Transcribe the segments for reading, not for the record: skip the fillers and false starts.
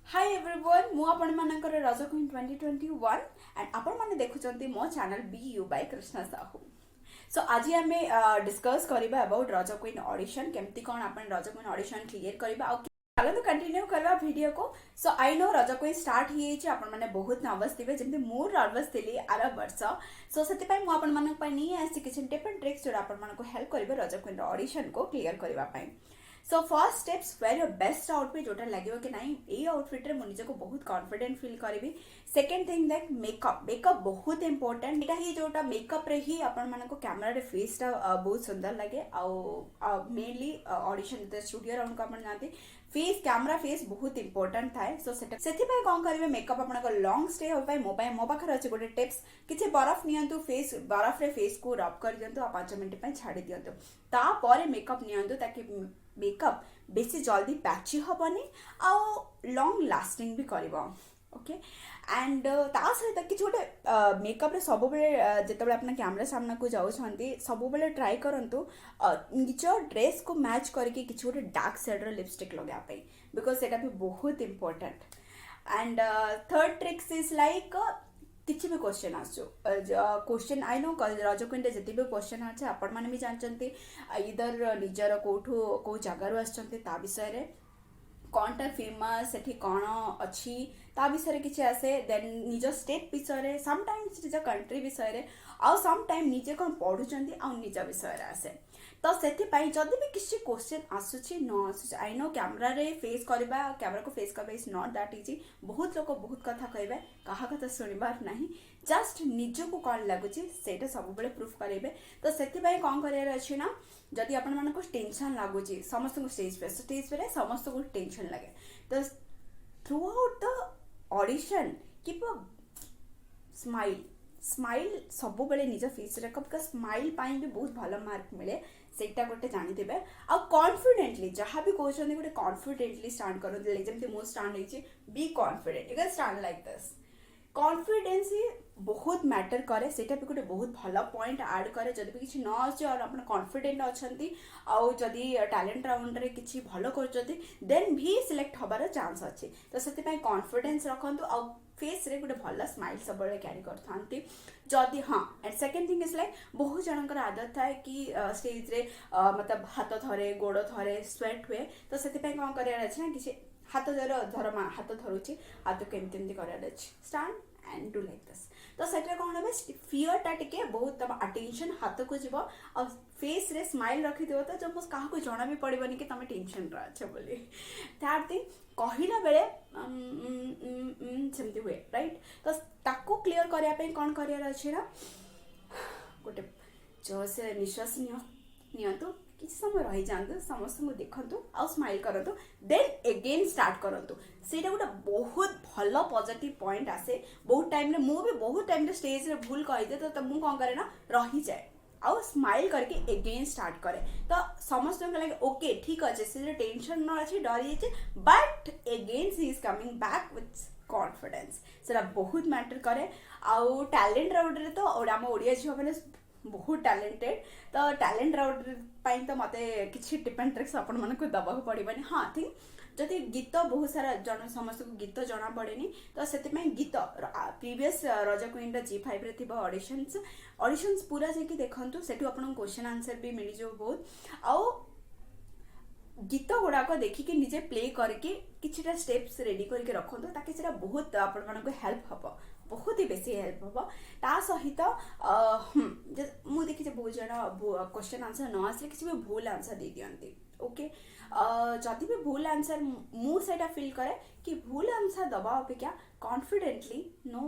Hi everyone मु आपण मानकर रज क्वीन 2021 एंड आपण माने देखुचंती मो channel B you by Krishna Sahu. So आज आमे डिस्कस करबा अबाउट रज क्वीन ऑडिशन केमती कोन आपण रज क्वीन ऑडिशन क्लियर करबा आ चलो कंटिन्यू करबा वीडियो को। सो आई नो रज क्वीन स्टार्ट ही छै आपण माने बहुत नर्वस थिबे जेमती मो नर्वस थिली आरा वर्ष। सो सेति पय मु आपण मानक पय नि आसी किछ टिप एंड ट्रिक्स जो आपण मानको हेल्प करबे रज क्वीन ऑडिशन को क्लियर करबा पय। So first steps wear your best outfit जोटा लगे कि नहीं ये आउटफिट रे मु निजे को बहुत कॉन्फिडेंट फील करी। Second thing that makeup makeup बहुत इंपोर्टेंट एटा ही जोटा मेकअप रे ही अपन मानको कैमरा रे फेस टा बहुत सुंदर लगे आ mainly audition the studio round को अपन जानते फेस कैमरा फेस बहुत इंपोर्टेंट थाए। सो सेटा सेति पय कोन करिवे मेकअप अपन को लॉन्ग स्टे हो पाए मो पाखर अछि गोटे टिप्स किछि बरफ नियंतु फेस बरफ रे फेस को रब कर दियंतु आ 5 मिनिट पय छाडी दियंतु ता परे मेकअप नियंतु ताकि मेकअप बेसी जल्दी पैची हबनी आ लॉन्ग लास्टिंग भी करिवो। ओके एंड ता सहित कि छोटे मेकअप रे सब बेले जेतबे अपना कैमरा सामना को जाउ छंती सब बेले ट्राई करंतु निज ड्रेस को मैच करके कि छोटे डार्क शेड रो लिपस्टिक लगा पे बिकॉज़ सेटा भी बहुत important. And third tricks is like किसी भी क्वेश्चन आसो क्वेश्चन आई नो रज क्वीन जिते भी क्वेश्चन अच्छे आपण मैंने भी जानते इधर निजर कौठू कौ जगार आसता विषय रे कौनटा फेमस से कौन अच्छी ता विषय किसी आसे देन निज स्टेट विषय समटाइम्स निज कंट्री विषय आउ समटाइम निजे कौन पढ़ुंट आ निज विषय आसे। तो से जदि भी किसी क्वेश्चन आसूची न आसूची आई नो कैमरा रे फेस करबा कैमरा को फेस करबा इज नॉट दैट इजी। बहुत लोग बहुत कथा कहबे कहा कथा सुनिबार नहीं जस्ट निज को कौन लगुच से सब बेले प्रूफ करेंगे। तो से कौन करार अच्छे ना जदि आपण मानको टेंशन लगुच समस्त को स्टेज पे समस्त को टेंशन लगे तो through out the audition keep a smile smile सब बेले निज फेस रख बिकॉज स्माइल पाई भी बहुत भल मार्क मिले सेटा गोटे जानी आ कॉन्फिडेंटली जहाँ भी कहते गोटे कॉन्फिडेंटली स्टार्ट करते जमी मो स्टार्ट होती be confident you can start like this. Confidence ही बहुत मैटर करे सेटा भी गोटे बहुत भल पॉइंट ऐड करे जब भी किसी न आछे और आप कॉन्फिडेंट अच्छा आउ जदि टैलेंट राउंड रे किसी भल कर देन भी सिलेक्ट हबार चांस अच्छे। तो से कॉन्फिडेंस रखु आ फेस रे गोटे भल स्माइल सब क्यारी करथांती जदि हाँ। And second thing is like बहुत जनकर आदत थाए कि स्टेज रे मतलब हाथ थरे गोड़ थरे स्वेट हुए तो से कौन करार अच्छे ना किसी हाथ धर हाथ धरुची हाथ को एमती करार अच्छे stand and do like this. तो सेटा कौन है फियर टा टिके बहुत तम अटेंशन हाथ को जीव और फेस रे स्माइल रखी दियो तो जब क्या जना भी पड़ोनी कि तुम टेंशन अच्छे बोली। थर्ड थिंग कहला बेले सेमती हुए राइट। तो ताको क्लियर करने कौन करार अच्छे ना गोटे जो से निश्वास नियंतु किसी समय रही जातु समस्त को देखु आ स्माइल करूँ देन एगेन स्टार्ट करूँ से गोटे बहुत भल पॉजिटिव पॉइंट आसे। बहुत टाइम रे मु भी बहुत टाइम रे स्टेज रे भूल कहीदे तो मुझे कौन करे ना रही जाए आउ स्माइल करके एगेन स्टार्ट करे तो समस्त लगे ओके ठीक अच्छे से टेंशन न अच्छे डरी जाए but again she is coming back with confidence से बहुत मैटर करे। आउ टैलेंट राउंड रे तो आम ओडिया झील मैंने बहुत टैलेंटेड तो टैलेंट राउंड तो मत किसी टिप एंड ट्रिक्स आपण मानक दबा पड़े। हाँ थिंक जदि गीत बहुत सारा जन समस्त को गीत जना पड़े तो से गीत प्रीवियस रज क्वीन G5 रे थिबा ऑडिशंस पूरा जाकि देखंतु सेठु आपन क्वेश्चन आंसर भी मिल जो बहुत आउ गीत गुड़ाक देखिए निजे प्ले करके किछिटा स्टेप्स रेडी करके रखंतु ताकि सेटा बहुत आपण मानक हेल्प हबो बहुत ही बेसी हेल्प हम ता सहित मु देखी बहुत जन क्वेश्चन आंसर न आसे किसी भी भूल आंसर दे दियंती। ओके जदि भी भूल आंसर मु सेटा फील करे कि भूल आंसर दबा अपेक्षा कॉन्फिडेंटली नो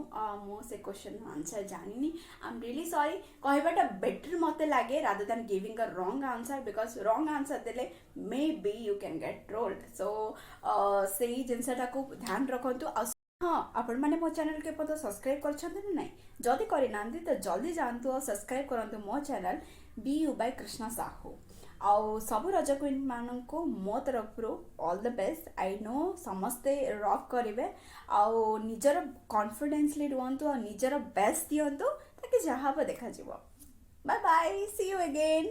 मो से क्वेश्चन आंसर जानी आई एम रियली सॉरी कहबाटा बेटर मते लागे rather than giving a wrong answer because wrong answer देले maybe you can get trolled. So से जिनसटा को ध्यान रखंतु। हाँ आपण मैंने मो चैनल के पद सब्सक्राइब कर ना जदि करना तो जल्दी जातु और सब्सक्राइब करंतु मो channel B you by Krishna Sahu. आउ सब रज क्वीन मान को मो तरफ all the best I know समस्ते रॉक करेंगे आउ निजर कॉन्फिडेंसली रुहतु और निजर बेस्ट दिंतु ताकि जहाँ देखा bye bye see you again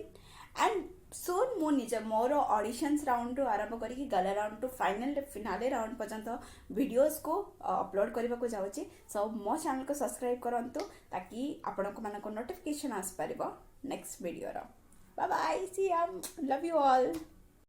and सुन मु निज मोर ऑडिशंस राउंड आरंभ करी गला round two final finale round पर्यंत वीडियोस को अपलोड करने को जाऊँगी। सो मो चैनल को सब्सक्राइब करंतु ताकि आपको नोटिफिकेशन आस पारिबो नेक्स्ट वीडियो रो। Bye bye, see you, love you all.